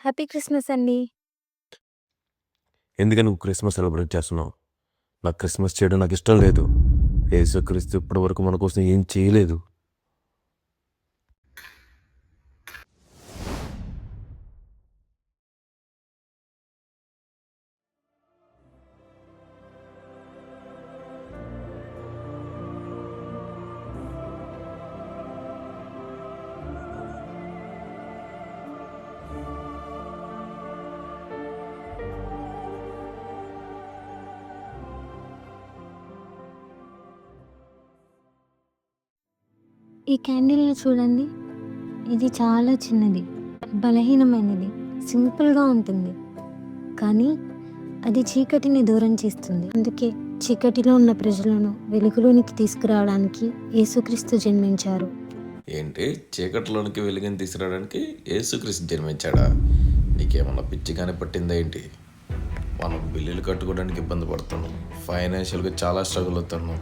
Happy Christmas అండి. ఎందుకని నువ్వు క్రిస్మస్ సెలబ్రేట్ చేస్తున్నావు? నాకు క్రిస్మస్ చేయడం నాకు ఇష్టం లేదు. యేసుక్రీస్తు ఇప్పటి వరకు మన కోసం ఏం చేయలేదు. ఈ క్యాండిల్‌ని చూడండి. ఇది చాలా చిన్నది, బలహీనమైనది, సింపుల్‌గా ఉంటుంది. కానీ అది చీకటిని దూరం చేస్తుంది. అందుకే చీకటిలో ఉన్న ప్రజలను వెలుగులోనికి తీసుకురావడానికి యేసుక్రీస్తు జన్మించారు. ఏంటి, చీకటిలోనికి వెలుగుని తీసుకురావడానికి యేసుక్రీస్తు జన్మించాడా? నీకేమన్నా పిచ్చిగానే పట్టిందా ఏంటి? మనం బిల్లులు కట్టుకోవడానికి ఇబ్బంది పడుతున్నాం, ఫైనాన్షియల్గా చాలా స్ట్రగుల్ అవుతున్నాం,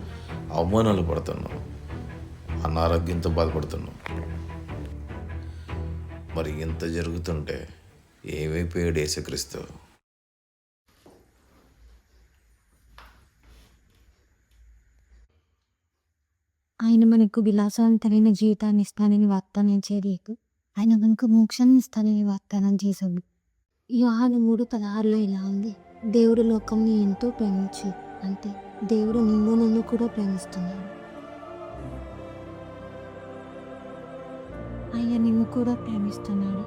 అవమానాలు పడుతున్నాం, అనారోగ్యంతో బాధపడుతున్నాం. మరి ఇంత జరుగుతుంటే ఏమైపోయాడు యేసుక్రీస్తు? ఆయన మనకు విలాసవంతమైన జీవితాన్ని ఇస్తానని వాగ్దానం చేయలేదు. ఆయన మనకు మోక్షాన్ని ఇస్తానని వాగ్దానం చేశాడు. యోహాను 3:16లో ఇలా ఉంది: దేవుడు లోకంని ఎంతో ప్రేమించి, అంటే దేవుడు నిన్ను నన్ను కూడా ప్రేమిస్తున్నాడు. ఆయన నిన్ను కూడా ప్రేమిస్తున్నాడు.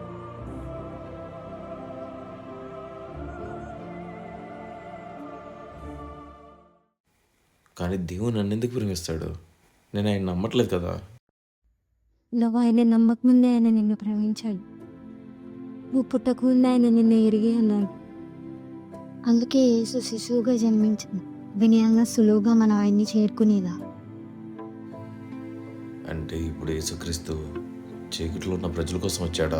కానీ దేవుడు నన్ను ఎందుకు ప్రేమిస్తాడు? నేను ఆయన నమ్మట్లేదు కదా. నువ్వు ఆయన నమ్మకముందే ఆయన నిన్ను ప్రేమించాడు. నువ్వు పుట్టకముందే ఆయన నిన్ను ఎరిగి అన్నాడు. అందుకే యేసు శిశువుగా జన్మించింది, వినయంగా సులువుగా మనం ఆయన్ని చేరుకునేదా. అంటే ఇప్పుడు యేసుక్రీస్తు చీకటిలో ఉన్న ప్రజల కోసం వచ్చాడా?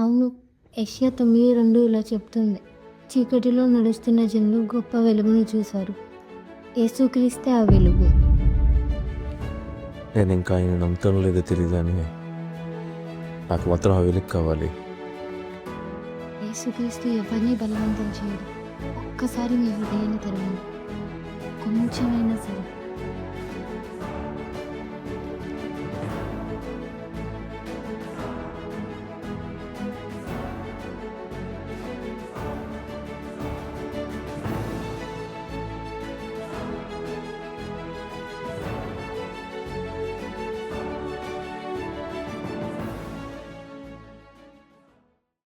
అవును, యెషయా 9:2 ఇలా చెప్తుంది: చీకటిలో నడుస్తున్న జనులు గొప్ప వెలుగును చూశారు. యేసుక్రీస్తే ఆ వెలుగు. నేను ఇంకా ఆయన నమ్ముతానో లేదో తెలియదు, కానీ నాకు మాత్రం ఆ వెలుగు కావాలి. యేసుక్రీస్తు ఎవరిని బలవంతం చేయడు. ఒక్కసారి మీ హృదయాన్ని తెరవండి, కొంచెమైనా సరే.